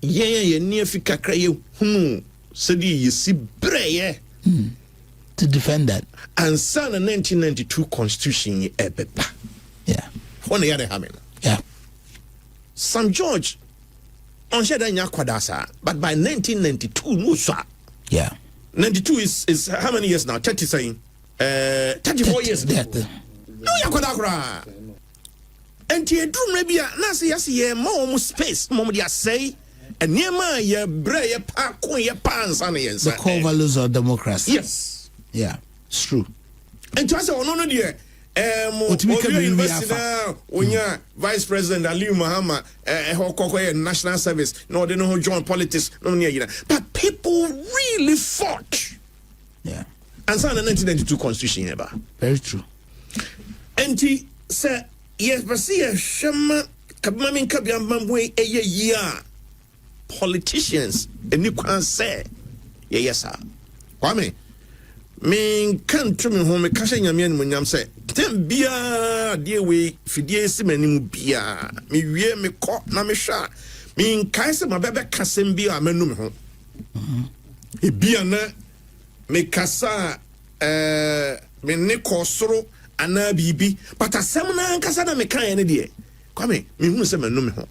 ye near Fikakra, said you see breye to defend that. And son a 1992 constitution ebeba. Yeah. One the other having. Yeah. St. George on Shadanya Kwadasa, but by 1992, no sir. Yeah. 92 is how many years now? 30 saying 34 years. No Yakwadakra. And to do maybe a Nasi more space, more say. And near my brayer park your pants on the core values of democracy. Yes. Yeah, it's true. And to us, no, dear. University now, when you're Vice President Ali Mahama, National Service, no, they know who join politics, no, but people really fought. Yeah. And signed the 1992 Constitution. Very true. And he said, yes, but see a shama, Kabamin Kabian Bamway, a year. Politicians, and you can say, yes, sir. Kwame, me can't tell me home, cashing a man when I'm say, ten beer, dear way, Fidia Simenim beer, me wear me cock, na me shot, me in Kaiser, my baby Cassim beer, menum home. A beer na me cassa, me neko soro, and na bibi, but a seminar Cassana me kind idea. Kwame, me who say menum home.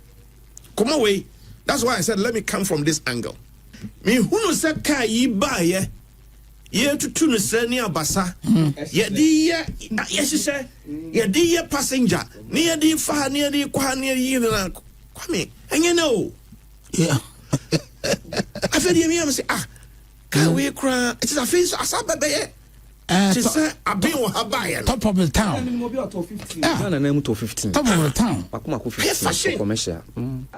Come away. That's why I said, let me come from this angle. Me who said, Kai ye buy ye to tune near Bassa. Ye dear, yes, you say, ye dear passenger, near the far, near the Quan, near ye, Kwame, and you know. Yeah. I feel you say, can we cry? It is a face, I saw baby. She said, I've been with her buyer. Top of the town. Top of the town.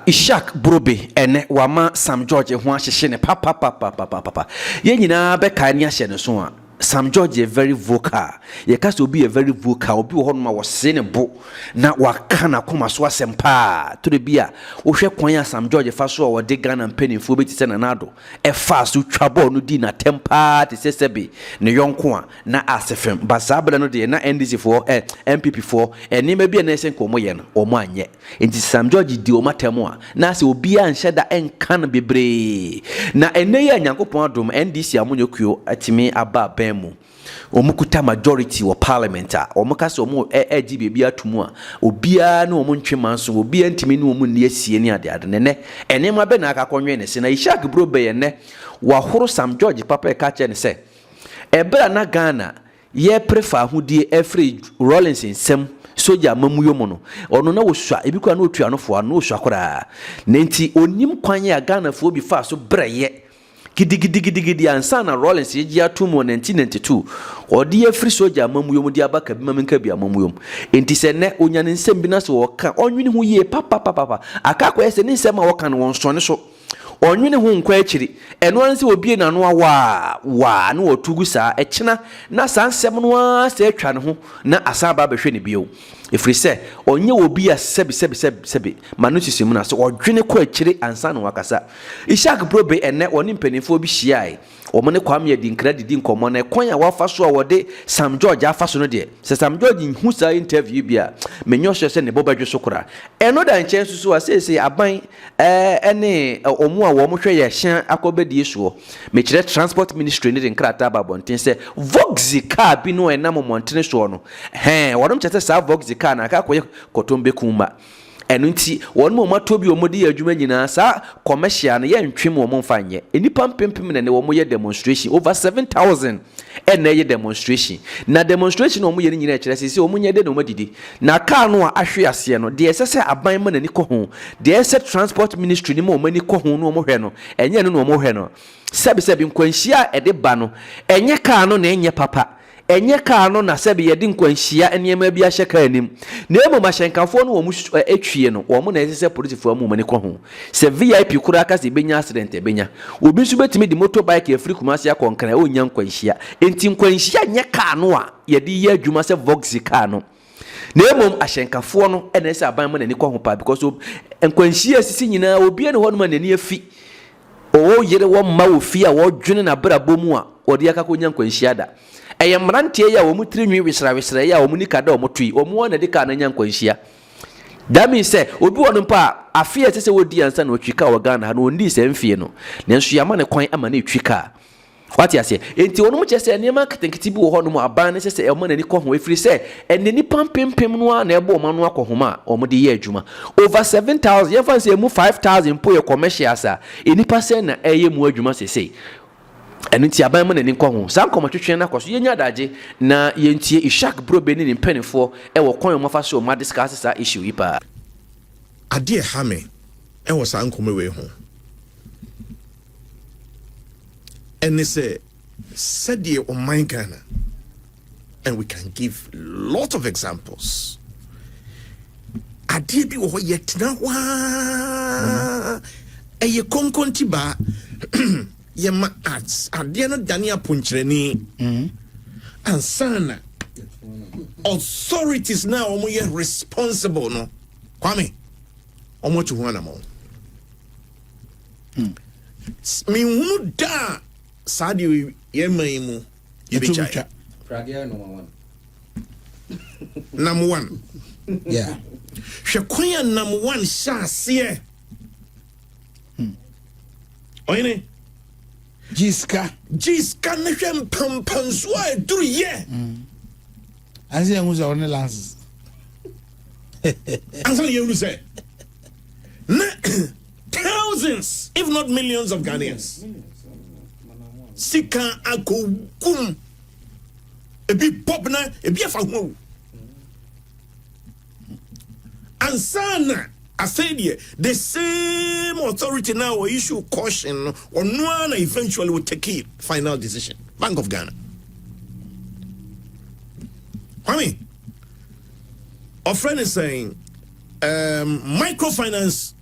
Ishak Brobbey and Wama Sam George and Washington papa. Yenina Becania Shenasoa. Sam George is very vocal. Ye cast to be a very vocal. Be one was saying a book. Now wakana kuma swasempa to the beer. Oshe kwanya Sam George faso or de gun and penny for bit anado. A fast to trouble no dinner temper to sebi. Ne young kwa na asefem. Basabla no de na NDC for MPP for and ni maybe a nation comoyen or man yet. It is Sam George di omatemoa. Nasi obia and shada and can be brave. Na eneya nyanko pondrum NDC amunyo atime aba omukuta majority wa parliament a omukase omu egi bibia tumu a obia na omu ntwema nso obia ntimi ne omu ne asie ne ade ne enema be na akakonwe ne se na Ishak Brobbey ne wa horo Sam George papa ka che ne se ebra na Ghana ye prefer hudie every Rollins nsem soja mamuyo mono ono na wosua ebikwa na otua no fo na osua kora na nti onim kwan ya Ghana fo bi fa so breye gidi ansa na Rollins ye atumo 1992 odi ye free soldier mamuyom di abaka bi maminka bi amamuyom enti se ne onya ne nsem bi na so woka onwini hu ye papa aka kwa ese ne nsem a woka no wonso ne so onwini hu nkwa akiri eno anse obie na no wa na otugu saa ekina na saa nsem no a se atwa ne ho na asaba behwe ne bio efri se onye obi a sebi manusi mu na so odwene kwa akiri ansa na wakasa Ishak Brobbey ene oni mpanifo bi hyiae omone kwam ye di credit di nkomo na kwan ya wafa so a wode Sam George afa so no de se Sam George hu sa interview bia menyo hye se ne bobadwe so kora eno da nchen susu a se aban ene omu a wo mo hwe ye hye akobedi so me kire transport ministry ne de nkrata babonten se Voxy car bi no enam montene so no wodom chete sa Voxy car na aka koye kotombe kuma enu nti won mo matobi omodi adwuma nyina sa commercial na ye ntwem wo mfanye enipa mpempem na ne wo ye demonstration over 7,000 na ye demonstration na demonstration wo ye nyina kire sisi wo nye de no madidi na car no a ahwe ase no de sese aban ma nani ko ho de ese transport ministry ni mo mani ko ho no mo hwe no enye no mo hwe no sebi nkwanhia e de ba no enye car no na enye papa enye car no na sebe ye di nkwanhia enema bi ahye car anim na emo mahyenkafo no wo mu etwie no wo mu na esese politifo amu mani ko ho se VIP kura aka se benya accident benya obi nso betimi di motorbike afri kumase akonkran onya nkwanhia enti nkwanhia nye car no a ye di ye adwuma se Voxy car no na emo ahyenkafo no ena ese aban mani ko ho pa because nkwanhia sisi nyina obi ene ho no mani afi o yere wo ma wo fi a wo dwene na brabo mu a odi aka ko nya nkwanhia da eyamrantie ya wo mu tirinwi wisra ya wo mu nikada wo mutui wo mu na de ka na nya nkwanhia That means say obi won pa afia say we di ansa na otwika wo Ghana ha no ndi se mfie no nanso yama ne kwan ama na etwika what you say enti wono mo chese niam ketenketi bi wo ho no mo aban ne chese e mo na ni ko ho efiri se ene ni pampempem no a na ebo ma no akohoma o mo de ye adwuma over 7,000 ye fancy mu 5,000 po ye commercial sa enipa se na eye mu adwuma sesei enu ti aban mo na ni ko ho san komo twetwe na kwaso ye nya daje na ye ntie Ishak Brobbey ni mpanifo e wo kon mo fa so ma discuss sa issue yi pa ade ha me e wo san komo we ho and they say said ye on my Ghana, and we can give lot of examples. Ade bi wo yet na wa e ye konkonti ba ye ma arts ade no dania ponchireni and sana authorities now omo ye responsible no kwame omo tu ho na mo mi hunu da Sadi Yemaimu Yibicha. Number 1. Yeah. Shakoya number 1 sha sie. Oine. Jiska na hwem pampanso a duru ye. Anse nguza one lances. Anse you say. Thousands if not millions of Ghanaians. Sika akokum ebi pop na ebi afa ho ansana I said the same authority now will issue caution or no one eventually will take it final decision. Bank of Ghana. Kwame, our friend is saying microfinance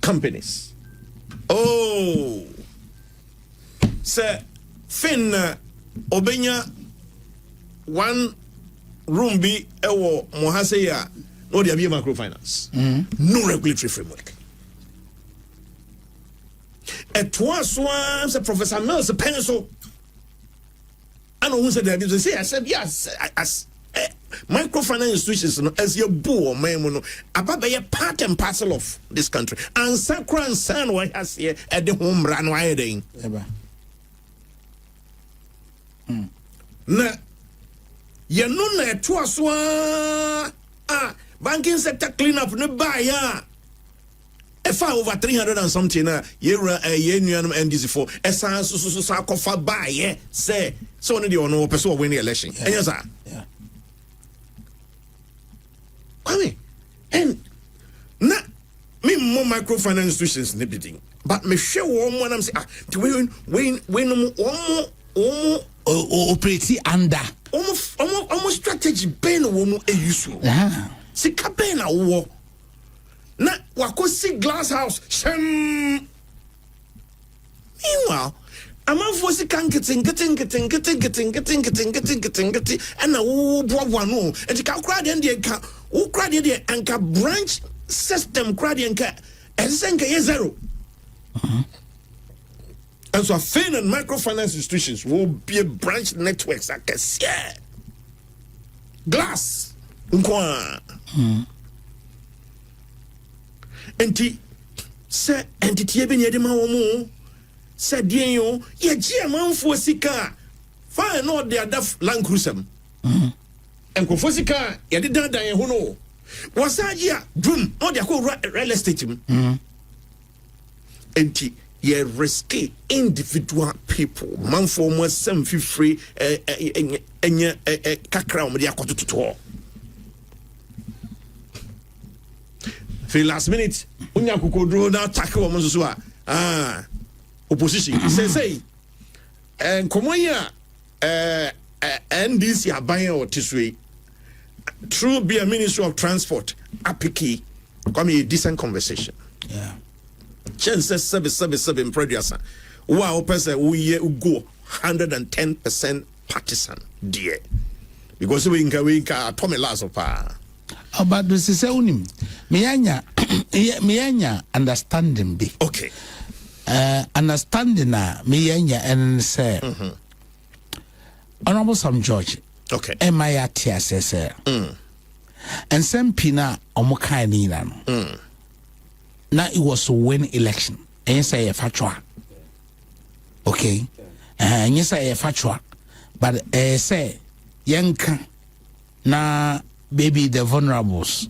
companies. Oh, say fin obenya 1 room bi ewo mohaseya no dey be microfinance. No regulatory framework. It was once a Professor Mills pencil. I know who said that. Say I said yes as microfinance institutions as your boo or memono about be a part and parcel of this country. And Sakra and San why has here at the home run why they na ye no na to aswa banking sector cleanup no buy ya over 300 and something na ye nuanum NDC for esan so akofa buy ye say so no dey ono person win the election enya sa kwame and na me more microfinance institutions ne bidding but me hwe wo mo am say we no operate under almost strategy ben wo mu eyusu sika ben na wo na wakosi glass house shem meanwhile amanfo sika getting and na wo boa no e ka kra de ndie ka wo kra de anka branch system kra de anka esenka ye zero. And so, fin and microfinance institutions will be a branch networks. I can see glass. Say, entity even yedima womo. Said, Dion, ye GM for Sika. Fine, no, they are deaf land cruiser. And Kofosika, ye did not die, who know. Was that year, boom, no, they are real estate. Enti. Ye risky individual people. Man for more some free kakra on the akoto to for last minute, unya kukodro na tackle on so opposition. Say and komoya NDC are buying or tiswe through be a Ministry of Transport apiki come a decent conversation. Yeah. Chance seven producer. Wow, person we go 110% partisan, dear. Because we can Tommy Lazopa. But this is unim. Mianya understanding be. Okay. Understanding na mianya and say Honorable Sam George. Okay. MIATSS. And some pina omokainina. Now it was to win election. And you say a factual. Okay. And you say a factual. But say yanka na baby the vulnerables.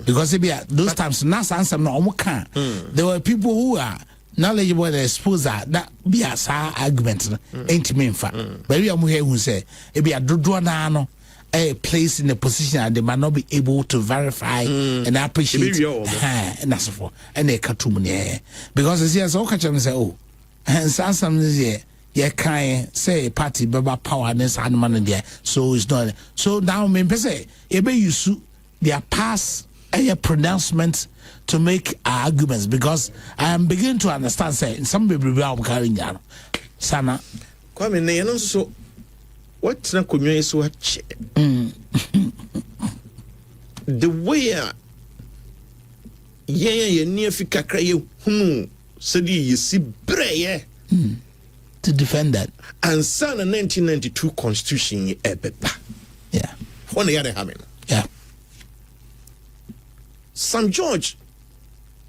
Because those times now there were people who are knowledgeable and exposed that be a argument ain't mean for. But we are here who say it be a do a place in a position and they might not be able to verify and appreciate and that's for and they cut too many because it's yes all catch them say oh and some here yeah can say party baba power and man there so it's not so now me say e be use their past pronouncements to make arguments because I am beginning to understand say some people be carrying down sana kwame ne no so what na konwa so ache the way ye ni afika kra ye hunu said ye si breye to defend that and son 1992 constitution ye ebeba yeah when they had having yeah Sam George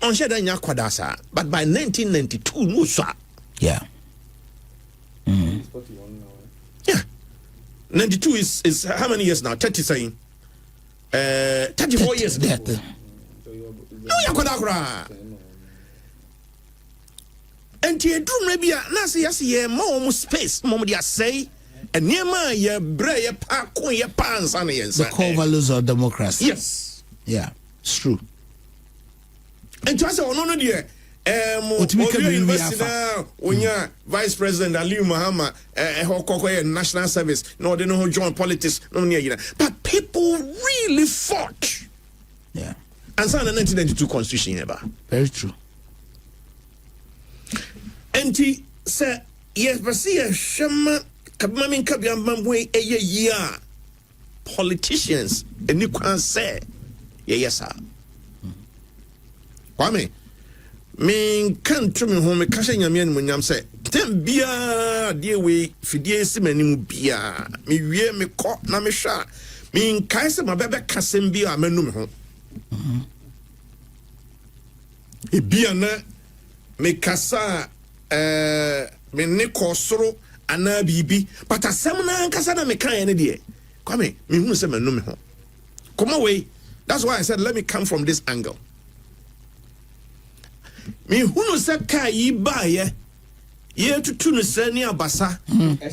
on sheda nya kwadasa but by 1992 no so yeah yeah 92 is how many years now 30 saying 34 years now no yakodakura and ye drum maybe na say yes ye more space mom dia say and niema ye bre ye pa kon ye pa ansa na yensa the core values of democracy yes yeah it's true and to say ono no de university now onya vice president Aliu Mahama hokoko national service no they know join politics no near but people really fought yeah and signed the 1992 constitution ever very true and he said yes but see a shama kabmamin kabiamba way a year politicians and you can say yes sir kwame me kan to me home ka hye nyame an munyam se tem bia de we fidie simanim bia me wie me ko na me hwa me kai se mabebe kasem bia manu me ho e bia na me kasa me ne ko soro ana bibi but asem na kasa na me kan ne de kwame me hu se manu me ho come away that's why I said let me come from this angle. Me hunu se ka yi ba ye tutu no se ni abasa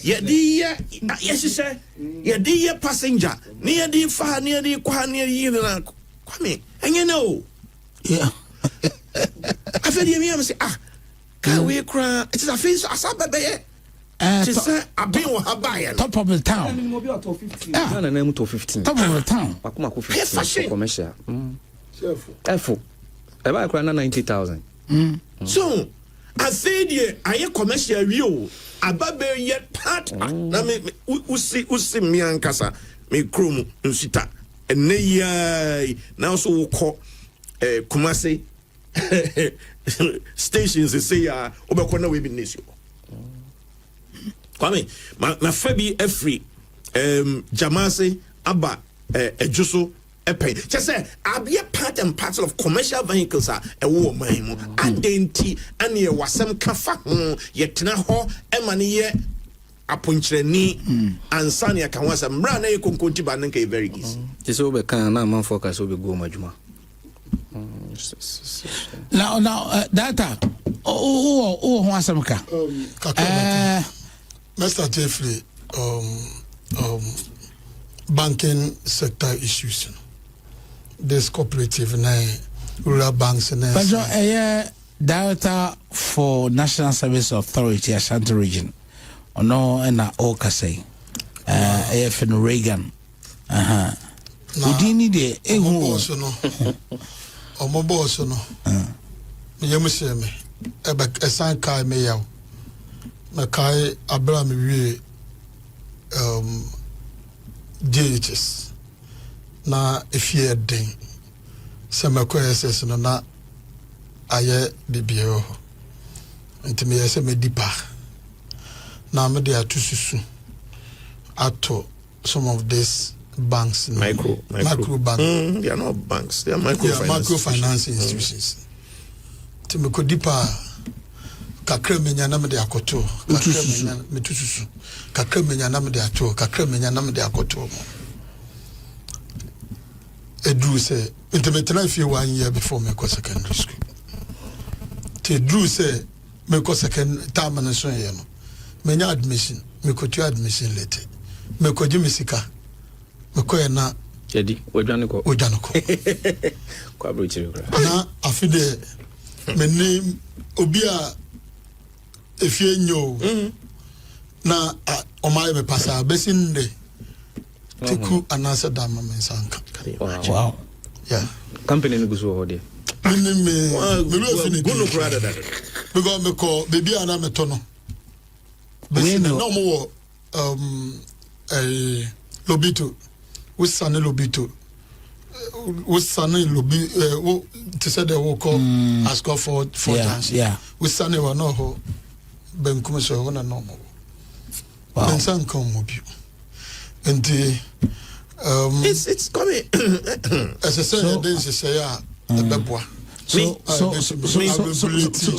ye di ye hye ye di ye passenger ni ye di fa ni ye di kwa ni ye na kwame enye na o yeah afedi me am say ka we kra it is a face asa bebe ye say abin wo haba ye top of the town na na mu to 15 top of the town akoma ko 15 commercial chef eba kra na 90,000 so I said I commercial view ababe yet part na me usi mi ankasa me krom nsita ene yi na so wo ko Kumasi stations say ya obekọ na we bi nation kwame ma fabi every jamase aba ejuso epe just say abia part and parcel of commercial vehicles are a woman mu adenti ane ye wasem kafa ho ye tena ho emane ye aponkyerani ansane ya kanwasa mra na ye konkonti ba nanka very easy just over kan na man focus obe go madwuma now data ho asem ka Mr. Jeffrey banking sector issues this cooperative na rural banks na but director for National Service Authority Ashanti region ono na okasai fin Reagan udini de ehu omo boss no me yemu me ebe esan kai me yaw na kai Abraham wie DHS na efie den sama ko SS no na aye bibio ntime yese me dipa na me de atususu ato some of this banks. Micro bank. They are not banks. They are microfinance institutions. To me kodipa kakra menya na me de akoto. Kakra menya metususu. Kakra menya na me de ato. Kakra menya na me de akoto. Drew say intermittent if you 1 year before me go secondary school. Te Drew say me go second term na so ye no. Menya admission, me go to admission later. Me ko ji misika. Me ko na Jadi ojane ko. Kwa bro chiri kra. Na afide me name obi a efie nyo. Na omaye me pasa besin de. Tiku anasa dama mensanka. Wow. Yeah. Company no guso hode. Me go no brother that. Because me call baby ana me tono. We know. No more lobito. We sane lobito. We sane lobi to say they will call ask for dance. Yeah. We sane wa no ho ben kuma so ho na no mo. Wow. Mensanka mo bi. And it's coming. As I said, this is a beboa.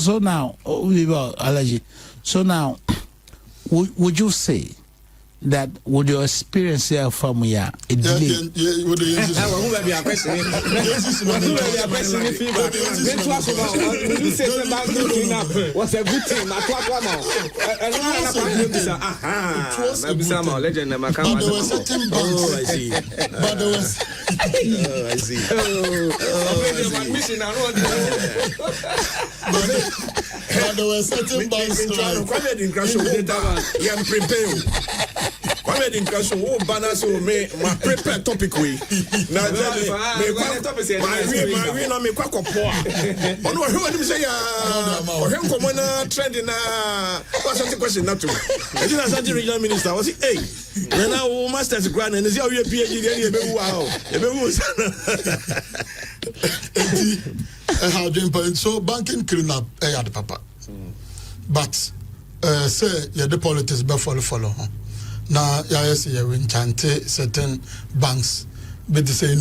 So now, we will allergy. So now, would you say that with your experience here from here, it delay? What's a good thing? Kwame din kaso wo bana so me ma prepare topic we na jale me na me kwakopo a ono hwe wani say ya ohwe nkomo na trend na what's the question na to e na santi regional minister was hey na wo masters grant and say we PhD dey e be wu ha e be wu sana how do so banking clean up ya the papa but say ya the politics be follow na yes ya we enchante certain banks be the say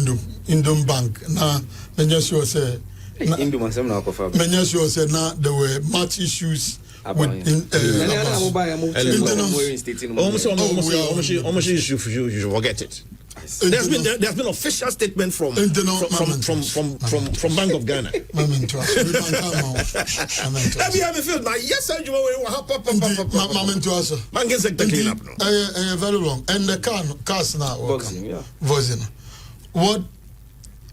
Indom bank na menya sure say Indom asem na kofa menya sure say na there were much issues with almost you forget it. There's been official statement from Bank of Ghana. Banking sector clean up now. Very wrong. And the cars now voicing. What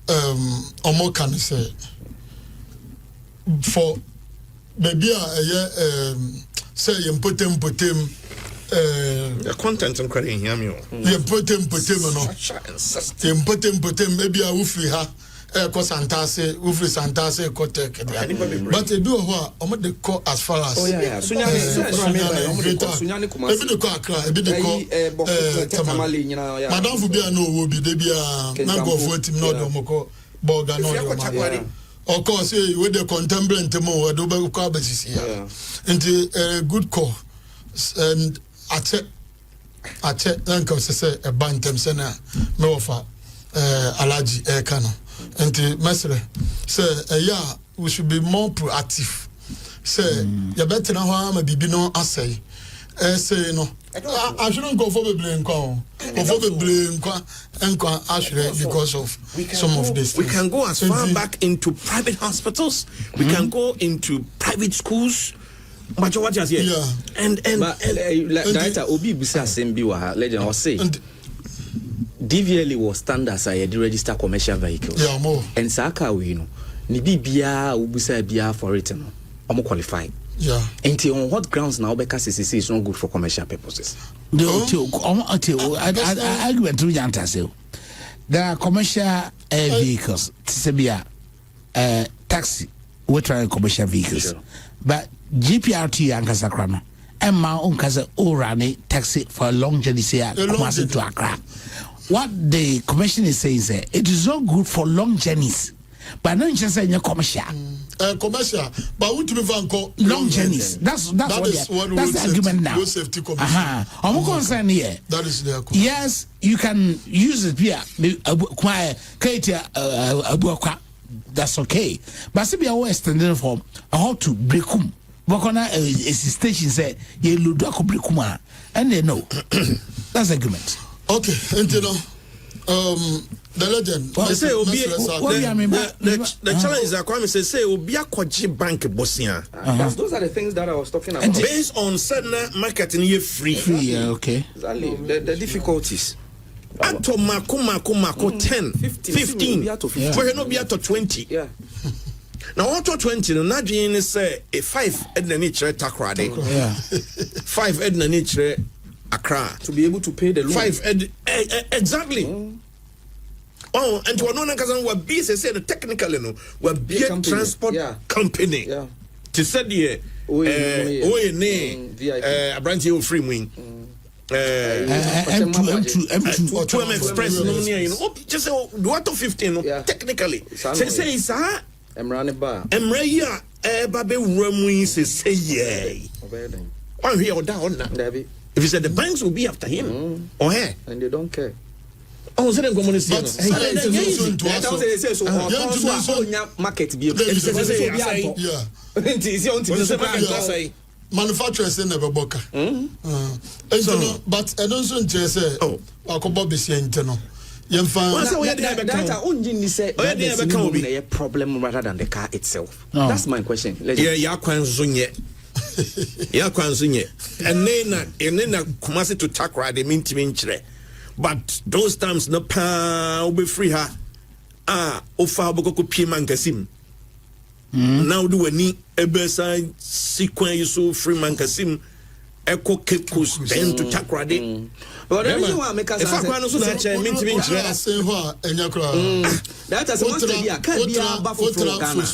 Omo can say for maybe say you put him the content and credit here me. You put him no. You put him maybe a ufri ha ko santase ufri santase ko take. But they do what omo dey call as far as Sunyani kuma. Ebi dey call Accra, ebi dey call Tamale nyina ya. Madam fu bia no wo bi dey bia na go for team no do moko boga no do ma. Of course we dey contemporary mo we do be call basis here. Into good call and Ache uncle say a bantam sena me offer allergy kano and mesre say yeah we should be more proactive say you better now am bibi no asay say no I shouldn't go for the blame actually because of some of this we can go as far back into private hospitals, we can go into private schools. But what you here? Yeah. And director Obi Busa Sembi wa legend or say DVLA was standards I had register commercial vehicles. Yeah, more. And Saka we know. Ni bia Ubusa bia for it no. Omo qualified. Yeah. And on what grounds now because CCC is not good for commercial purposes? I argument to Yanta say. There are commercial vehicles, Tisabia taxi, we're trying commercial vehicles. Sure. But GPRT ankasa krano emma unkasa orane taxi for a long journey say to Accra. What the commission is saying is it is not good for long journeys but no just say commercial. Commercial, but what to be vanco long journeys. That's the argument now. Safety commission. I'm concerned here. That is their yes, you can use it here. That's okay. But see, we are extending from how to break Wakona is station say ye ludako brikuma and they know. That's agreement. Okay, and you know, the legend. They say the challenge is that Kwame say Obia Kwaji Bank Bosia. Those are the things that I was talking about. And based on certain marketing you free. Yeah, okay. Exactly. The difficulties. Ato mako 10, 15. Where no be ato 20. Yeah. Now, auto 20, no, Nadine say a 5 Edna nature takrade. Yeah. 5 Edna nature Accra. To be able to pay the loan. 5 exactly. Oh, and to another cousin, what B say technically, no, what be a transport company. Yeah. To say the a branch of free wing. M2 Express, just what of 15, technically. Say, sir. Emreya Babe Ramu say yay. One here or down now. If you said the banks will be after him or her, and they don't care. Oh, so then come on see. Manufacturers in never book. But I don't say, oh, I could Bobby say internal. A problem rather than the car itself. No. That's my question. Yeah, Kwanzunye. And then Kumasi to Takra, they mean to minchre. But those times no pa be free her. Ofa boko piman kasim. Now do any ebesa sequence so free man kasim. Echo Kekos then to Takrade. But the reason why I make us if I can't say that as a master here can't be a buffalo for Ghana.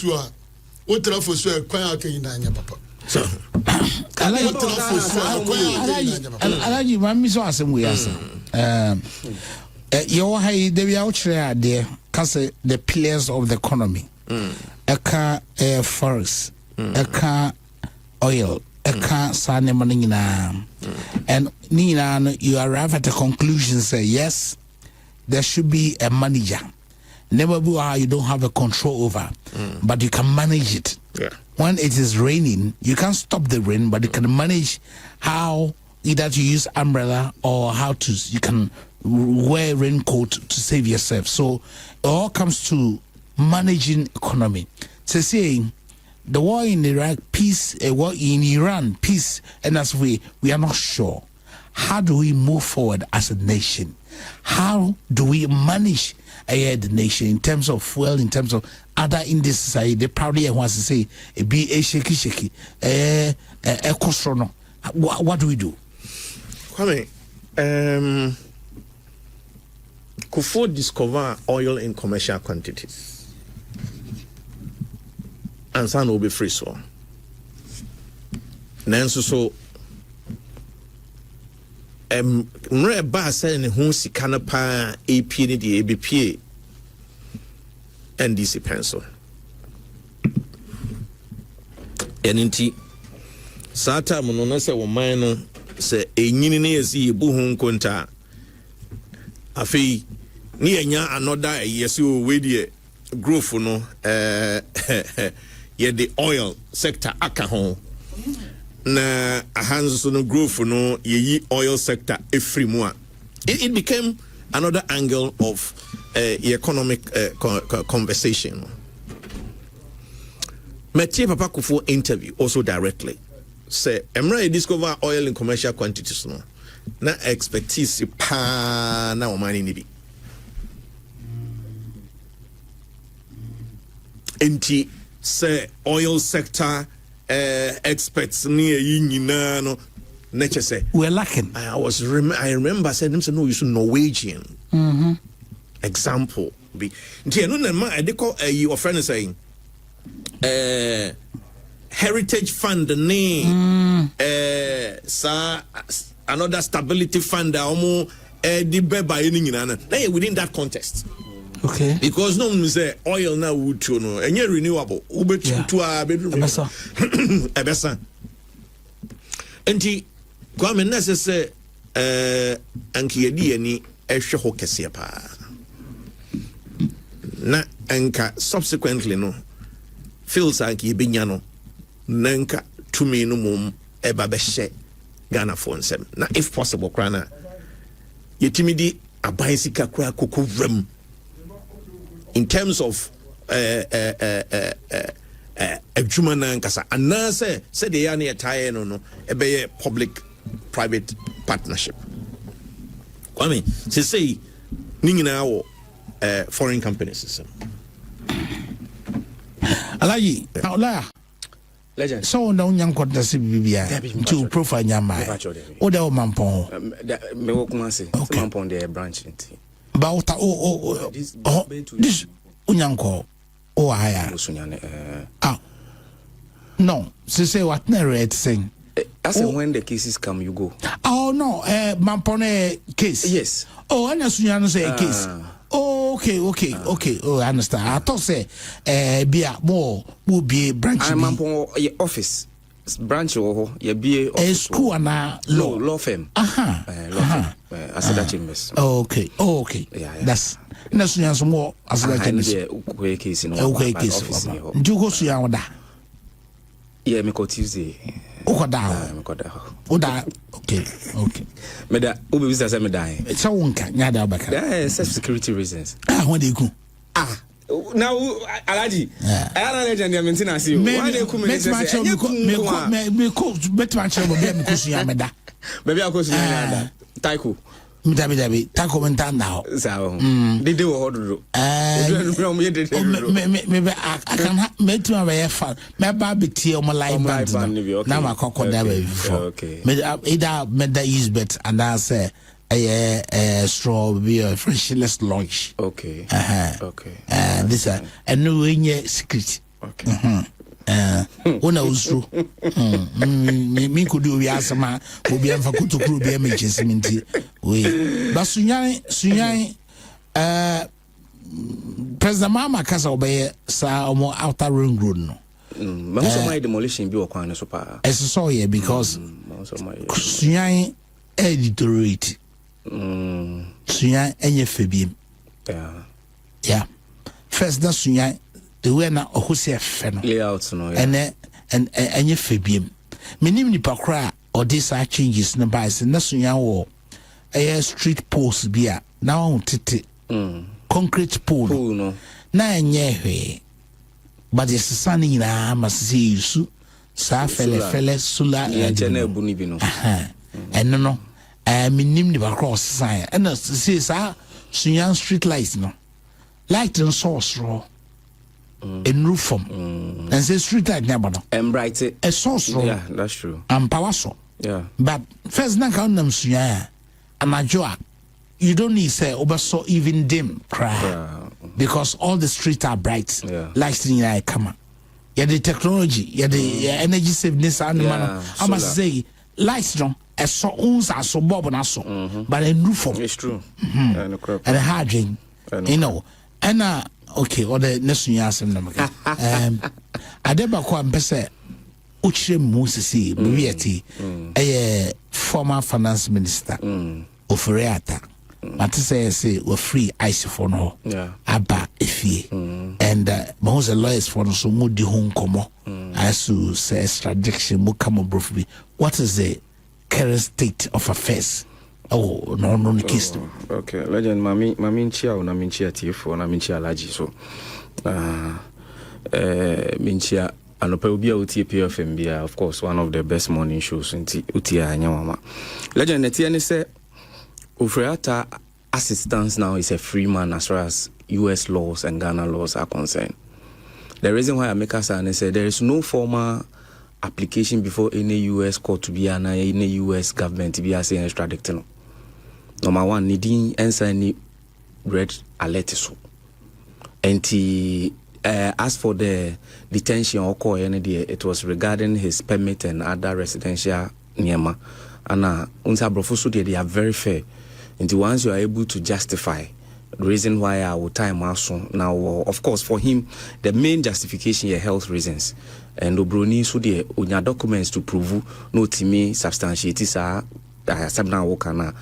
What for sure quite in papa. So Alaji mami so asem we asa. You have the out there cause the pillars of the economy. Eka forest, eka oil. And Nina, you arrive at a conclusion, say yes, there should be a manager. Never be how you don't have a control over, but you can manage it. Yeah. When it is raining, you can't stop the rain, but you can manage how either to use umbrella or how to you can wear raincoat to save yourself. So it all comes to managing economy. So saying the war in Iraq, peace, a war in Iran, peace, and as we are not sure. How do we move forward as a nation? How do we manage the nation in terms of fuel, in terms of other indices? They probably want to say, be a shaky, a costrono. What do we do? Kwame, Kufo discover oil in commercial quantities. And sun will be free so. Nanso so mre ba say ne ho sika na pa AP ni de ABP NDC pencil. Eninti sata mo no say wo man no say enyini na yesi ebu hu nkonta afei ni enya another yesi o we de growth no yeah, the oil sector aka ho na hands no growth no ye oil sector every more. It became another angle of economic conversation. Metie Papa Kufuor interview also directly say emra discover oil in commercial quantities no na expertise pa na o mani ni bi enti say oil sector experts near yina no nature say we're lacking. I remember saying them say no, you should Norwegian example be nti no na ma e call your friend saying heritage fund name sa another stability fund omo the beba any nyina na within that context Okay. Because no one say oil now would you know and you're renewable. Ube to a bedroom. Ebessa. And he Kwame Nasa say Anki Yedi Esho Kesiapa. Na anka subsequently no feels Anki Binyano Nanka to me no mum eba beshe Ghana phone sem. Na if possible, Krana Yetimidi a bicycle kra kuku rem. In terms of Jumana and Kasa, and now say the Yanni attire no, a public private partnership. I mean, say, Ningina foreign companies. Alayi, legend. So no young contest to profile Yama. Or the old Mampon. Me walk Mampon the branch. About this Unyanko. Oh, I no, say what narrate saying. As when the cases come, you go. Oh, no, Mampone case. Yes. Oh, and as you say a case. Oh, okay. Oh, I understand. I thought say, be a more will be branch. I'm Mampon office. Branch or your be a school and law firm. Law firm. As that chambers. Okay. Yeah. That's more as that chambers. Okay, case in case. Do go to Yawada. Yeah, me Tuesday. Oda. Okay. Meda Ubi says I'm dying. It's a wonka, Yada Baka. Self-security reasons. When they go. Now, Alaji, I am a legend. I'm in see you. Why they come in? Maybe I'll go to Taiko. Dabi, Taco went down now. So, they do order. Maybe I can make to a fun. Maybe be tea on my life. Now I cock on that way before. Okay. Either made the use bet and I say a straw be a freshless lunch. Okay. Okay. This a new in your secret. Okay. When I was through, me could do Yasama, will be for good to crew be images. We, but Sunyai, President Mahama Casa obey, sir, more outer ring road. No, my demolition be a corner super. As I saw here because Sunyai editorate Sunyai and your Fabian. Yeah. First, that's Sunyai. The way na ohusi feno layouts no and enye fabiam menim nipa kra or these are changes na by se na sunya wo street post bia na on tete concrete pole no na enye hwe but yes sani na masisi su sa fele sula enche na ebu ni bi no eno no menim nipa kra sign and say sa sunya street lights no light and source ro in roof form and say street light never no and bright a source room. Yeah, that's true. And power so. Yeah. But first na count them suya and majoa you don't need say over so even dim cry because all the streets are bright. Yeah. Lights in your come. Yeah, the technology, yeah, the energy saveness and man. I must say lights don't as so owns are so bob and so but in roof form. It's true. And a hard drink. You know. And okay, or the next year, Adeba Kwambese Uche Musisi, Biati, a former finance minister of Reata. But to say, we're free ice for no, Abba Ifi, and most lawyers for no so moody home como as to say extradition will come above me. What is the current state of affairs? Oh, no, kiss. Okay, legend, Mami Chia, or Naminchia Tifo, Naminchia Laji. So, Minchia, and Opelbia UTPFMBia, of course, one of the best morning shows in Utia and Yamama. Legend, Etienne said, Ufreata assistance now is a free man as far as US laws and Ghana laws are concerned. The reason why I make us say there is no formal application before any US court to be any US government to be as an extradition. Number one, needing answer any red alert so. And as for the detention or call it was regarding his permit and other residential Niema. And Unsavory they are very fair. And once you are able to justify The reason why I will time also now, of course, for him, the main justification is health reasons. And Obroni so the unya documents to prove no timi substantiate sa sabna wokana.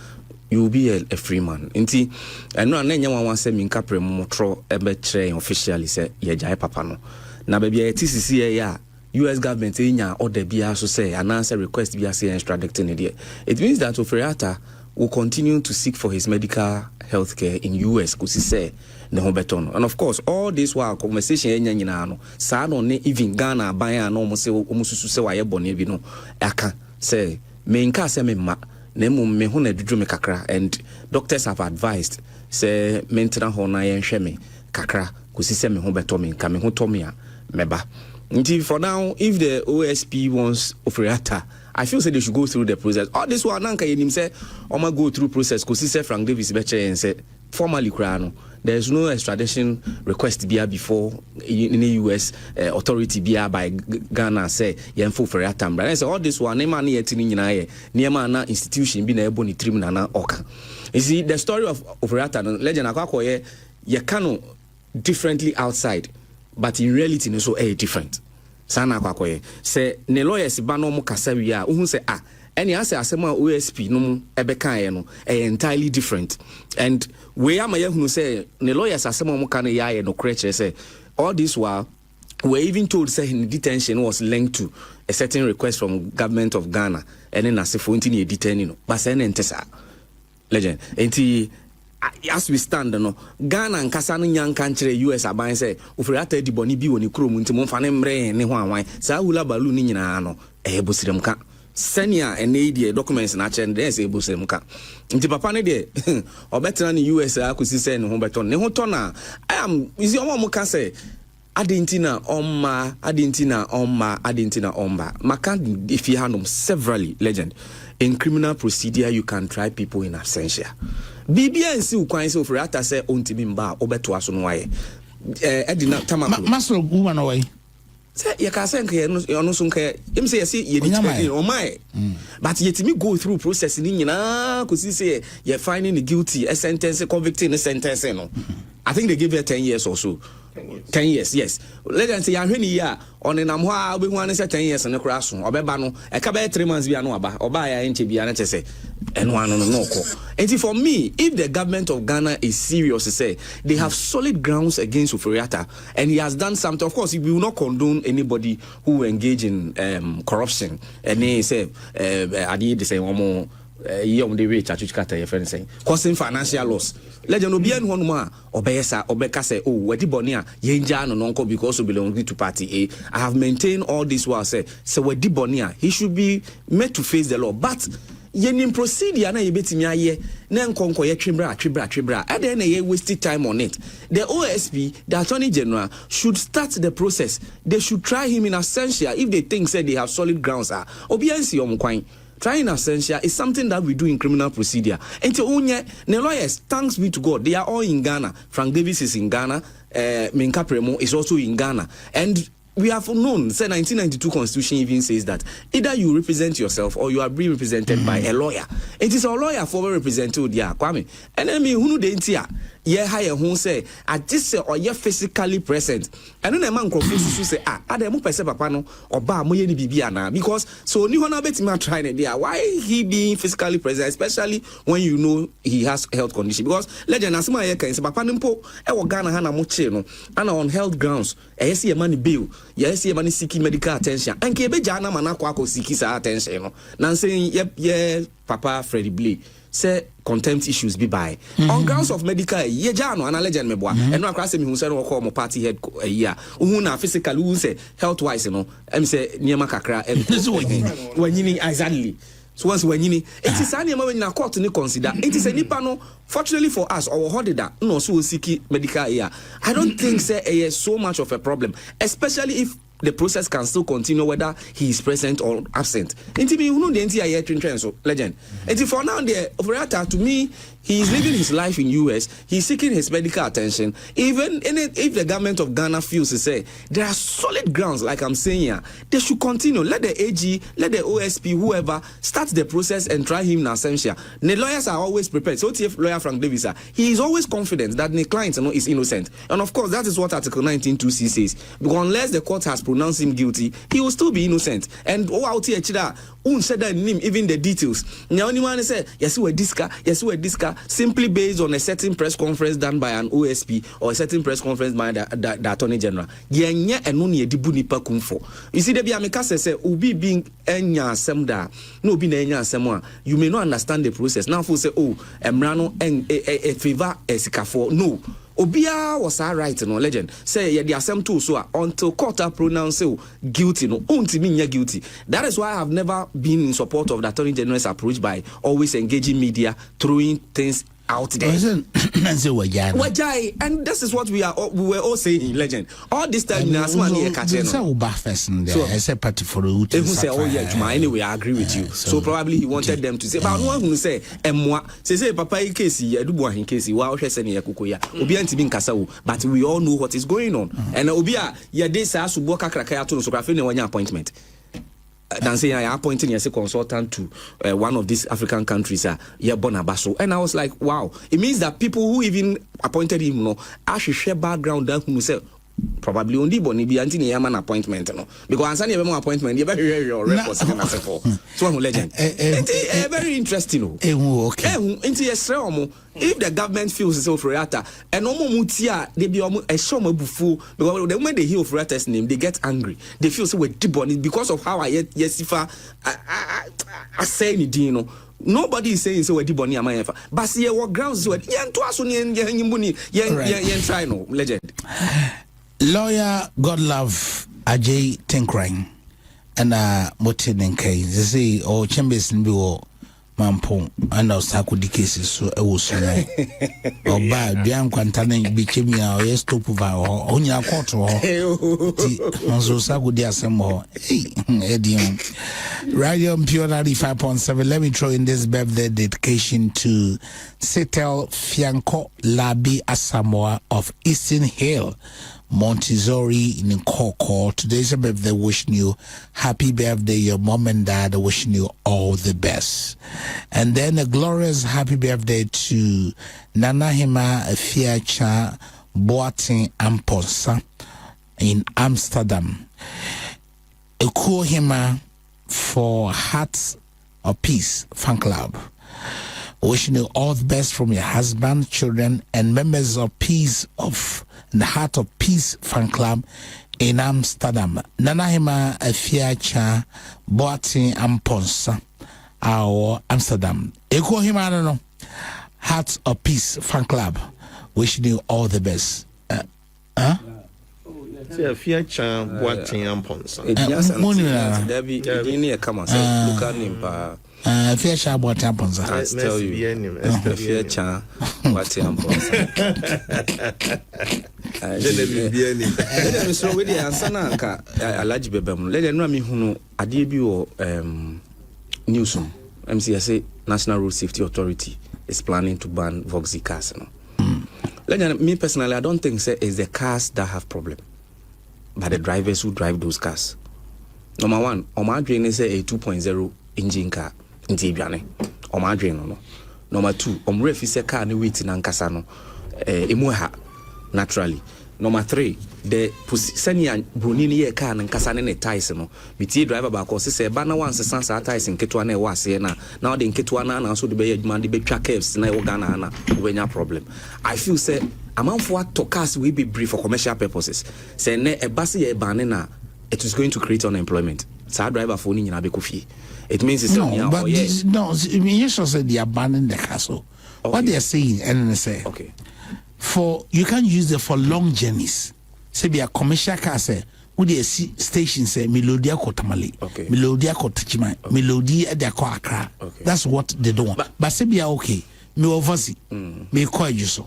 You will be a free man. Inti, and no nanya wan say minka premotro ebe tre officially say ye jai papa no. Na baby a TCC ya US government nya order bia so say an answer request bia say extraditing it. It means that Oferiatta will continue to seek for his medical health care in US because he say ne ho beton. And of course, all this while conversation enya nyina no sa no ne even Ghana ban no mo say omususu say waye bone bi no aka say menka say me ma na me ho na dudru me kakra, and doctors have advised say mentena ho na yen hwe me kakra because he say me ho beton me nka me ho to me a meba. Until for now, if the OSP wants Oferiatta, I feel say they should go through the process. All this one, Nanka Yenim say, Oma go through process because he said Frank Davis better and said formally crano. There's no extradition request be before in the US authority be by Ghana say Yenfo Oferiatta. But I say all this one, Nema ni etini nyinaye, Nema na institution be na ebo ni trim na oka. You see the story of Oferiatta, legend akwa ye kano differently outside. But in reality, no so different. Sana kwakoye. Say ne lawyers ba no mo kasa wi a uhun say any answer asema OSP no ebeka no entirely different. And we am yehunu say ne lawyers asema mo kan ya no creature say all this while we even told say in detention was linked to a certain request from government of Ghana and then as if we detain no. But say ntesa legend. Enti as we stand no Ghana nkasa no nyanka nkyere US aban say Oferiatta di boni bi woni krom nti mo fa ne mre ne ho anwan sa hula balu ni nyina no ebosirem ka senior ene die documents na kyere den say ebosirem ka nti papa ne de obetena ni US akosi say ne ho beton ne ho ton a I am isi omo ka say adentina omma maka if you handle severally legend in criminal procedure you can try people in absentia. BBN si ukwan se Oferiatta say ontimi mba obeto aso no waye edina tamako masro guma no waye say ye ka say nke no so nke im say yes ye ni tell o mai but yetimi go through process ni nyina ko si say ye finding the guilty a sentence convicting a sentence no I think they give her 10 years or so 10 years, yes. Let them say, I'm here on an amwa, we want to say 10 years in the crash. Obebano, a cabaret 3 months be an or buy a inch be an say, and one on no call. And for me, if the government of Ghana is serious to say they have solid grounds against Oferiatta and he has done something, of course, he will not condone anybody who engage in corruption. And they say, I did the same one more. On the way church kata your friend saying causing financial loss legend obi en hono ma obeyesa obeka say oh wedi boni a yenja no nonko because we belong to party I have maintained all this while say wedi boni a he should be made to face the law, but yenim procedure na yebetimi aye na nkonko ye twebra and then ye wasted time on it. The OSP, the Attorney General, should start the process. They should try him in absentia if they think say they have solid grounds obiansi omkwan. Trying absentia is something that we do in criminal procedure. And to unye, the lawyers, thanks be to God, they are all in Ghana. Frank Davis is in Ghana. Menka Premo is also in Ghana. And we have known, say 1992 Constitution even says that either you represent yourself or you are being represented by a lawyer. It is a lawyer for represented there, Kwame. And then me who dey ntia ye hire who say I just say or ye physically present. And then a man confuse say ademu pese papa no oba mo ye ni bibia na because so ni hona betima try ne there. Why he being physically present, especially when you know he has health condition? Because legend asema ye kan say papa nimpo e wo Ghana ha na mo che no and on health grounds e see money bill. Yes, you are seeking medical attention. And Kebejana Manako seeks attention. Nancy, yep, Papa Freddie Blee say contempt issues be by on grounds of medical. Ye Jano and a legend meboa. And no cross him who said, "Oh, party head a year. Who now physically who say health wise, you know, say Niamakakra and when you need exactly. So once when you need it is any moment in a court to consider it is a nipano. Fortunately for us, our holiday no so seek medical here. I don't think say so much of a problem, especially if the process can still continue whether he is present or absent. Until me, you know the entire year train so legend. Until for now, the Oferiatta to me, He is living his life in US. He's seeking his medical attention. Even if the government of Ghana feels to say there are solid grounds, like I'm saying here, they should continue. Let the AG, let the OSP, whoever, start the process and try him in absentia. The lawyers are always prepared. So, TF lawyer Frank Davis, he is always confident that the client is innocent. And of course, that is what Article 19(2)(c) says. Because unless the court has pronounced him guilty, he will still be innocent. And out here, said that name, even the details. Now, anyone say, yes, we're disca, simply based on a certain press conference done by an OSP or a certain press conference by the Attorney General. You see, the Biamika says, Ubi being enya semda, no be enya semwa. You may not understand the process. Now, for say, oh, Emrano and a favor esikafo. No. Obia was right, no legend. Say yeah, the assembly too, so until court pronounce guilty, no, guilty. That is why I have never been in support of the Attorney General's approach by always engaging media, throwing things out there. And this is what we were all saying, legend. All this time, so anyway, I agree with you. So probably he wanted them to say, but no one who say, say, Papa, in case you do in case you are but we all know what is going on. And Obia, yeah, this has to work a cracker to so appointment. Then say I appointing as a consultant to one of these African countries, Bonabaso, and I was like, wow, it means that people who even appointed him, actually share background that who say probably only Bonnie be anti Yaman appointment, because I'm saying appointment, you better hear your records. So I'm a legend. Very interesting. If the government feels so for Rata, and no more mutia, they be a show bufu, because the moment they hear of Rata's name, they get angry. They feel so with Dibon because of how I say anything, nobody is saying so with Diboni Amayefa. But see what grounds to it. Yan to us yen try no legend. Lawyer Godlove Ajay Tinkring and Motinenke, they say, or Chambers and Bill Mampong, and our Sakudi cases, so I was or bad, Bian Quantanen became our yes to provide or only a quarter or so Sakudia some more. Edium Radio Pure 95.7. Let me throw in this birthday dedication to Setel Fianco Labi Asamoah of Eastern Hill, Montessori in Koko. Today's a birthday, wishing you happy birthday, your mom and dad wishing you all the best. And then a glorious happy birthday to Nana Hima Fiacha Boating Amposa in Amsterdam. A cool Hima for Hearts of Peace fan club. Wishing you all the best from your husband, children, and members of Peace of the Heart of Peace fan club in Amsterdam. Nanahima Afiacha Boating Amponsa, our Amsterdam. Eko hima, I don't know. Heart of Peace fan club. Wishing you all the best. Fiacha Boating Amponsa. Come on, look at him. Fiacha Boating Amponsa. I tell you, Fiacha Boating Amponsa. So with the ansana nka alaji bebam let no me hunu ade bi o newsum MCSA National Road Safety Authority is planning to ban Voxy cars no. Me personally, I don't think it's the cars that have problem, but the drivers who drive those cars. Number one, my drain is a 2.0 engine car in Tibiane. My drain no. Number two, ref is a car ni wait in Ankasano. Emuha naturally. Number three, the Senian Brunini car and Cassane Tyson. BT driver back or say, Banner once a sunset Tyson Ketuane was here now. Now the Ketuana also the bay man, the big trackers, Ghana, when your problem. I feel say, amount for what to cast will be brief for commercial purposes. Say, a bassy banana, it is going to create unemployment. Side driver phoning in Abekofi. It means it's no, but yes. No, you should say they abandon the castle. Okay. What they are saying, and they say, okay. For you can use it for long journeys. Say be a commercial car say would the station say Melodia ko Tamale, Melodia ko Tachima, Melodia de ko Accra. That's what they don't want. But say be okay. Me oversee. Me call you so.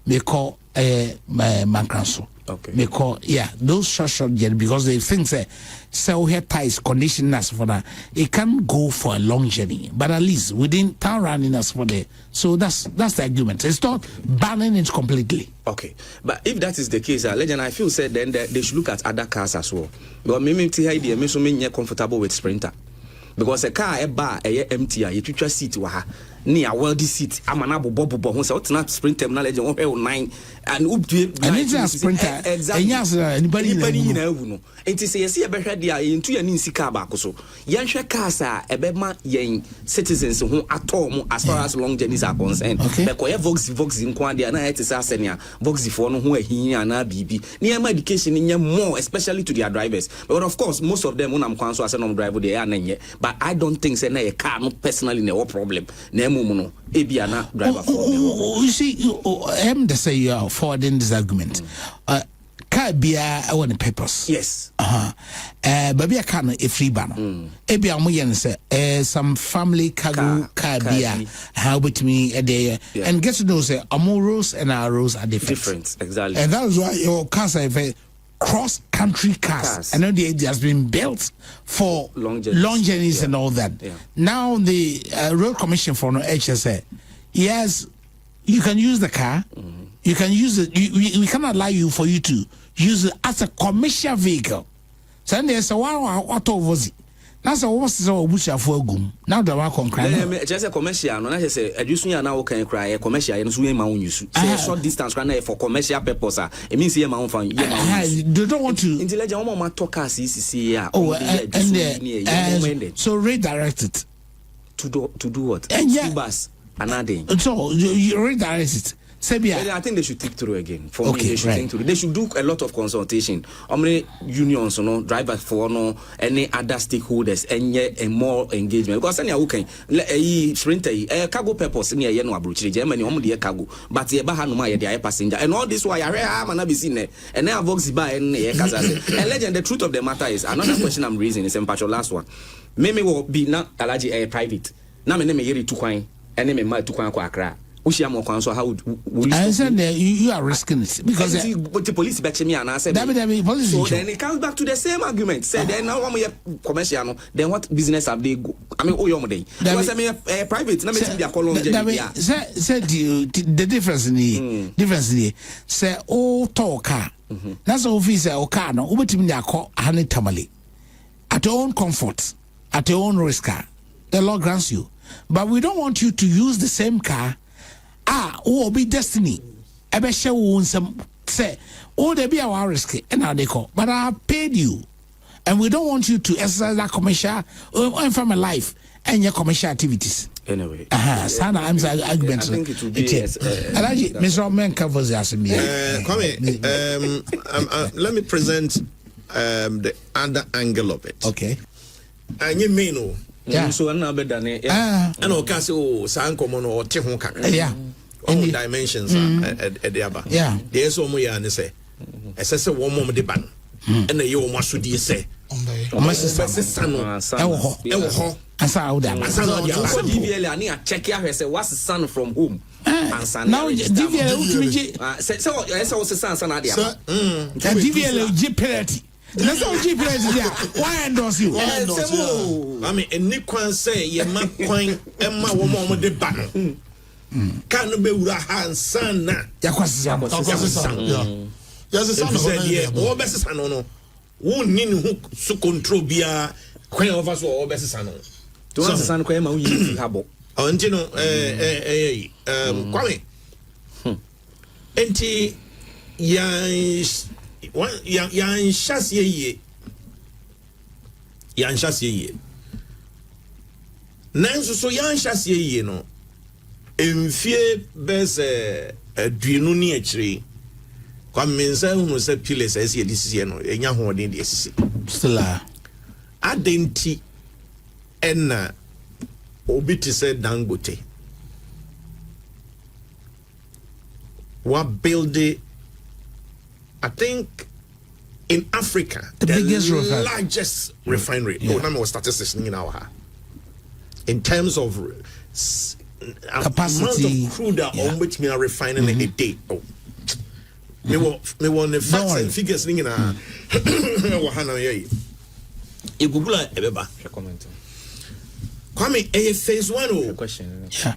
Me call Mancranso. Okay. Because those short journey, because they think say hair ties condition us for that. It can go for a long journey, but at least within town running us for there. So that's the argument. It's not banning it completely. Okay, but if that is the case, legend, I feel said then they should look at other cars as well. But maybe the idea makes me comfortable with Sprinter, because a car a bar empty, you teacher seat waha. Near wealthy seat, I'm an abo bobo who said, not Sprinter, knowledge of 9 and it's a Sprinter. Exactly. Anybody in a it is a see a better idea into an in car back so. Yansha Casa, a bedma yang citizens who at all as far as long journeys are concerned. Okay. But Vox in Quandia, and I had to say, Vox for no who are here and BB. Near my education in more, especially to their drivers. But of course, most of them when I'm conscious as a driver, they are yet. But I don't think say a car no personally no problem. Driver you see, I'm to say you are forwarding this argument. Car be I want the papers. Yes. Baby, I can't a free banner. Ebi amuyen say some family cargo car be how with me a day and get to know say Amoros and our roads are different. Exactly. And that is why your cars are very cross-country cars. I know it has been built for long journeys and all that. Yeah. Now the Road Commission for no HSA, yes, you can use the car. You can use it. We cannot allow you to use it as a commercial vehicle. So there's a one auto was it. That's a what's so bush for gum. Now the one concrete. Just a commercial, no, I say, you now can cry a commercial and swim my own use. Short distance run for commercial purpose. It means here my own fun. They don't want to. Intelligent woman talk us easy. So redirect it. To do what? And bus another. So you redirect it. I think they should think through again. For me, they should think through. They should do a lot of consultation. How many unions, drivers for any other stakeholders, and more engagement. Because any okay, Sprinter, cargo purpose near Yeno Abruchi, Germany, the cargo, but the Bahanuma, the passenger, and all this why I am be seen and now Vox by and legend. The truth of the matter is another question I'm raising is in last one. Maybe will be not allergy private. Now, my name is Yeri Tuquine, and name my Tuquine Quakra. So how would I said you are risking it because the police back me and I said police. So then it comes back to the same argument. Say then now when we are commercial, then what business have they go? I mean, oh, your day. Because I mean, private. Let me see their column. Said the difference in the say talk car. That's all officer or car. No, over to me, they call honey tamale at your own comfort, at your own risk. The law grants you, but we don't want you to use the same car. Will be destiny. I bet she won't say, there be our risk, and now they call. But I have paid you, and we don't want you to exercise that commercial or from a life and your commercial activities. Anyway, Sana, I'm saying argument. I think it will be. Mr. Man covers us. Let me present the other angle of it. Okay. And you may know. Yeah. So I'm not better than and okay, so Sankomo or Tehonka. Yeah. All dimensions at the other. Yeah. There's one way and say, as I said, one moment the ban. And the yo must say, check out say what's the son from whom? Now DVL so son DVL that's all GPS. Why endorse you? I mean, and Nikon say, ye ma coin Emma woman with the ban. Can't be Urahan son. Yes, all best son. No, who need who so control beer, queen of us or best son. To us, son, Quema, we have. Until Kwame. Enti yan shasiye nanso so yan shasiye no emfie bese aduenu ni akire kwamensa hunu se piles ese edisiye no enya hoden de esisi stella adenti enna obiti se Dangote wa build I think in Africa, the biggest largest refinery. No, number of statistics in our in terms of capacity, amount of crude on which we are refining a day. Oh, me want the facts and figures ning na wo hana ye e gugula ebeba Kwame phase 1 o question Yeah.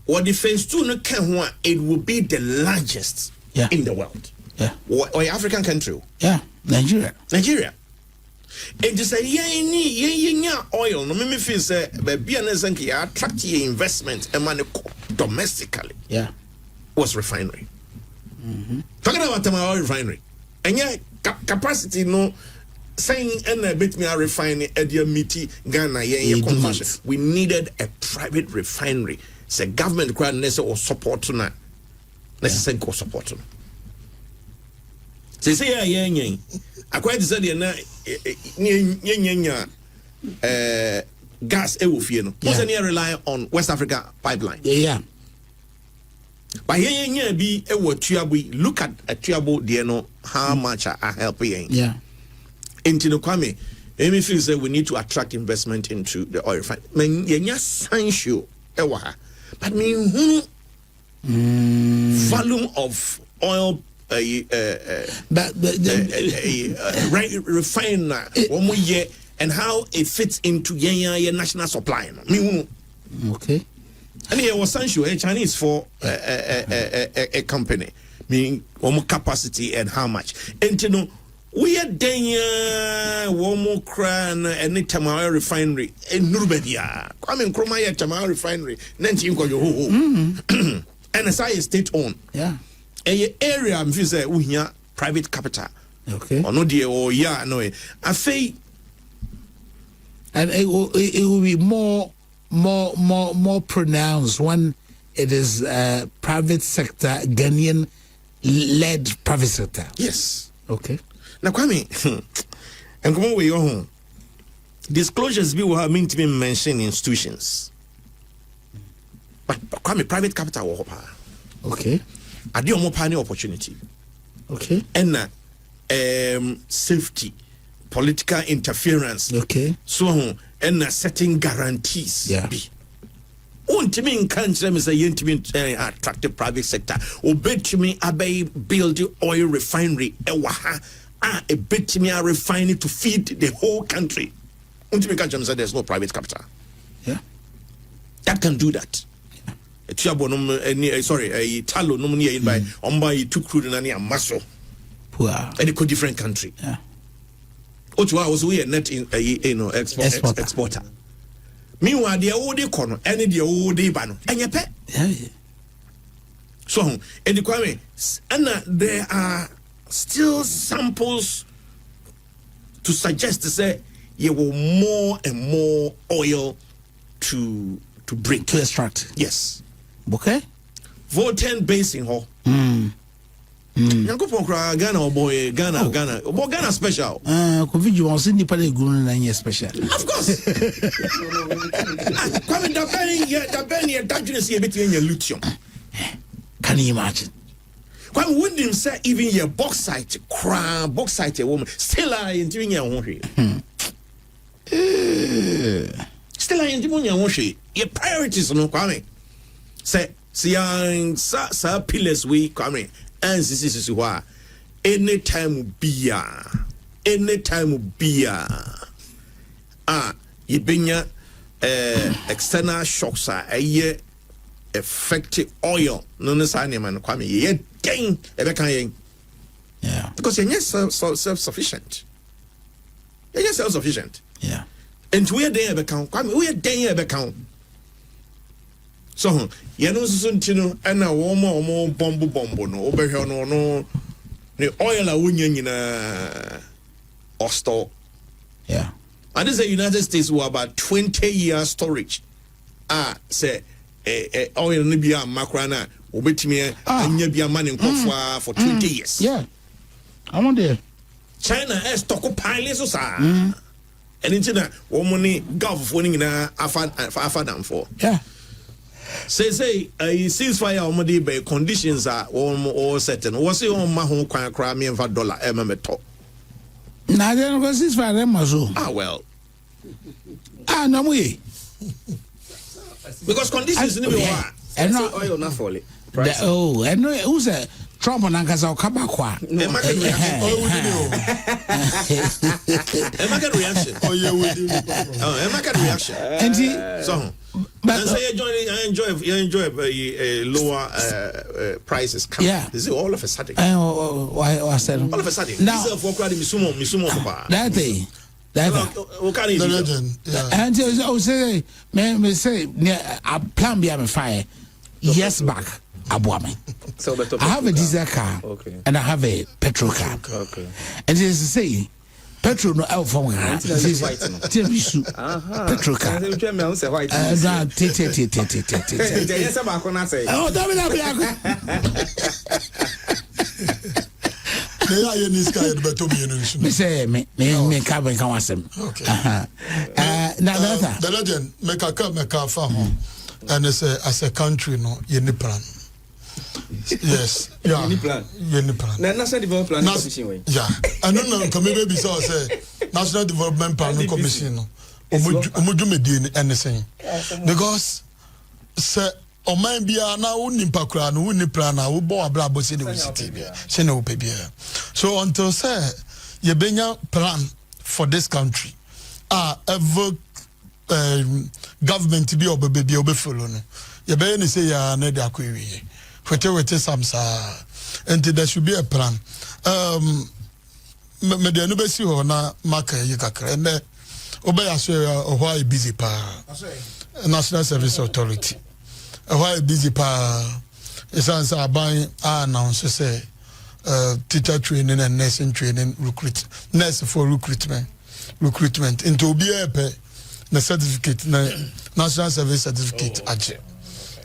what the phase 2 no can ho it will be the largest in the world. Yeah. Or African country. Yeah. Nigeria. And to say yeah oil no me feel say be an example attract investment and money domestically. Yeah. Was refinery. Talking about our oil refinery. And yeah capacity no saying and a bit me a refinery at your meaty Ghana conversion. We needed a private refinery. Say government grant necessary or support to na. Necessary go support to. Say yeah. I quite said na gas e wo fie no. Was any rely on West Africa pipeline. Yeah. But yeah be e wo tuabo look at a tuabo there no how much are helping. Yeah. Into the Kwame, me feel say we need to attract investment into the oil refinery. Men yenya sanction e wa ha. But me volume of oil refine and how it fits into your national supply. Okay. And here was sanction Chinese for a company. Meaning capacity and how much. And you know we are denya one more crown and the Tamara refinery in Nurubedia. Kwame Nkrumah ya Tamara refinery. Nanti inko yo and as I state owned. Yeah. A area I'm say we here private capital. Okay. Or no dear or yeah no. I say and it will be more pronounced when it is private sector, Ghanaian led private sector. Yes. Okay. Now Kwame, and come on with your home. Disclosures be will have mean to be mentioned institutions. But Kwame, private capital will help. Okay. I do more pioneer opportunity. Okay. And safety, political interference. Okay. So and setting guarantees. Yeah. Be. To me, in country, me say attractive private sector. Or bet to me, I build the oil refinery. A bit to me, I refine it to feed the whole country. To me, country, say there's no private capital. Yeah. That can do that. A talo no money by by 2 crude and a muscle. Wow. And a different country. Yeah. Which was we a net in exporter. Meanwhile, the old corner, and the old bano, and your pet. Yeah. So, and the Kwame, and there are still samples to suggest to say you will more and more oil to bring To extract. Yes. Okay. Volten basin ho. Yankopon kra Ghana boy Ghana special. Covid you want nipa dey guru na special. Of course. Kwame da ben ya dangerous here between your lithium. Can you imagine? Kwame wouldn't say even your bauxite a woman still are in doing your own here. Still are in doing your own here. Your priorities no Kwame. Say sa pillars we Kwame. And this is why anytime be you bring external shocks are a year affected oil no necessarily man Kwame ye gain yeah, because you're self-sufficient. You're self-sufficient. Yeah. And we are there account Kwame we are there account. So, you know, Suntino, and a more bombo no, over here, no, the oil a union in a store. Yeah. And this the United States were about 20-year storage. Say, oil Nibia Macrana, Obetimia, and Nibia man in for 20 years. Yeah. I want there. China has stockpiles, sir. And into that, woman, Gulf winning in a Afadam for. Yeah. Say a ceasefire already by conditions are all certain. Was it on my home cry me for $1 top? Now then, ceasefire them as well. Well. No way. because conditions in the war and no oil not fall it. Oh, and who said Trump and Ankasa come back? Market reaction. Oh, yeah, we do. Oh, market reaction. And he so. But you enjoy lower prices. Yeah, this is all of a sudden. I said all of a sudden. Now, that day. The legend. And say, me say, a plan be fire. Yes, back. Abuame. So I have a diesel car, and I have a petrol car. Okay. And they say, petrol no out from her. Petrol car. Oh, me say me cabin can was him. Okay. The legend make a car and it's as a country no you plan. Yes, yeah. Any plan? National Development Plan Commission. Yeah, I don't know. Come maybe so say National Development Plan Commission. No, Omudumedi anything because say oman bia na woni pakura no woni plan na wo bo abra bo se ne city bia se ne wo pe bia. So until say you benya plan for this country ever government bi obebe follow no you be ni say ya na de akwewie wete samsa and there should be a plan. Me de no be si ho na maka yi kakra and obey aso why busy pa National Service Authority why busy pa esansa aban announce say teacher training and nursing training nurse for recruitment into be a the certificate na National Service Certificate age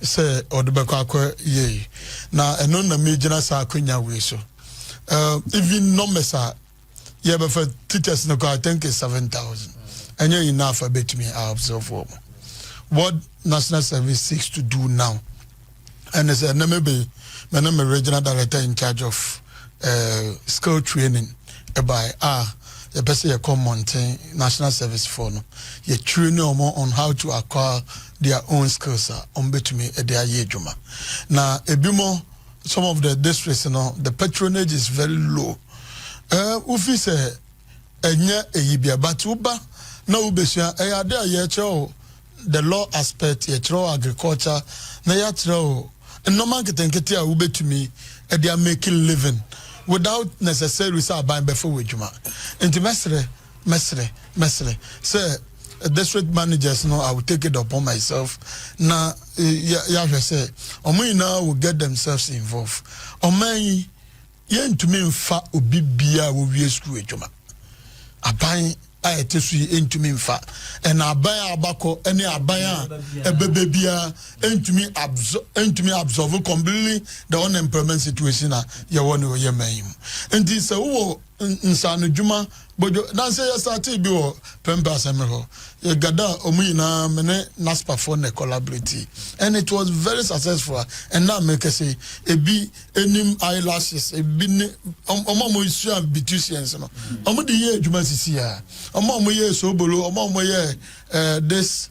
say odebeko akwa ye na eno na major sa akwanya we so even numbers are yeah but for teachers no I think is 7,000 and you enough a bit me I observe what National Service seeks to do now and as a maybe my name is regional director in charge of skill training by the person you come mountain National Service for no you train them on how to acquire their own skills on between their year juma. Now a bit more some of the districts, you know, the patronage is very low. Ufi say enya eyibia but uba na ubesua there ye the law aspect ye agriculture na ya chiro normal ketenkete a ubetumi they are making living without necessarily say buying before wejuma. Enti mesre say district managers no I will take it upon myself na ya say omo now will get themselves involved oman yen to me mfa obi bia wo wie school ejuma aban ayetesu yen to me mfa and aban abako any aban ebebe bia yen to me absorb completely the unemployment situation na ye won o ye man and this wo nsanu juma bojo dan say you start bi wo pemba asem ho ye gada omuyina mene naspa for ne collaborate and it was very successful and now make say ebi enim eyelashes ebi omo isu beauticians no omo de ye juma sisi ya omo ye sobolo omo ye this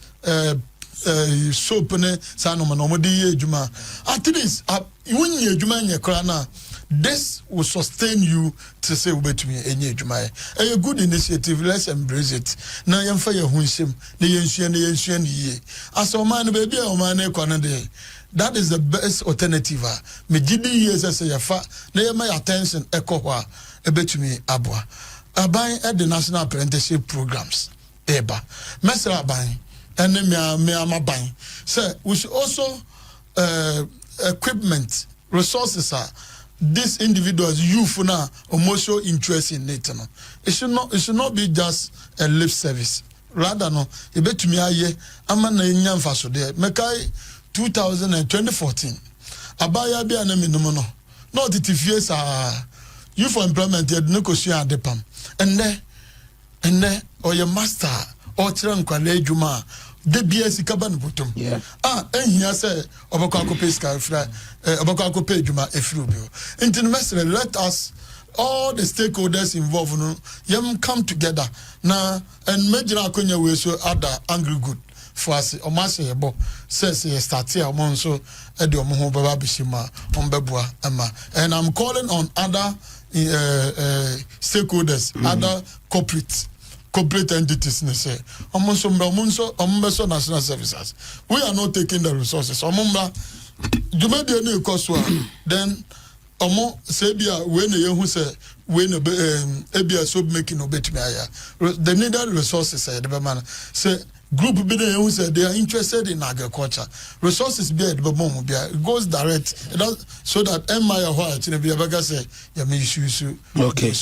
soap ne sanoma no omo de ye juma at least when ye juma nye kra na this will sustain you to say between any juma. A good initiative, let's embrace it. Now you fire hunshim, the yensuan ye. As a man baby or man equanade. That is the best alternative. Me gidi years as a fa, near my attention echoa a bit to me abwa. Abai at the national apprenticeship programs. Eba. Mesra buying and then me am buying. Sir, we should also equipment, resources are. These individuals, youth now, emotional interest in it. No? It should not be just a lip service. Rather, no, you bet me aye, I'm an Indian faso there. Mekai 2014. Abaya be an enemy no. Not the TFS youth for employment, you no question at the pam. And there, or your master, or Tiran Kwale Juma. The BS Kaban Butum. Yeah. And here say Obako pay sky fly, Obako pay Juma Efrubio. International, let us all the stakeholders involved yam come together now and major Akonya we so other angry good. for us almost a bo says he start here so edio mo ho baba bishima on bebua ema and I'm calling on other stakeholders other corporate entities ne say omonso national services we are not taking the resources omumba jumede no ikoso then omo say bia we na yehu say we na ebia so making obetimi aya the needed resources the man say group be there say they are interested in agriculture resources be the bomb be goes direct so that empire white na bia say ya me issue okay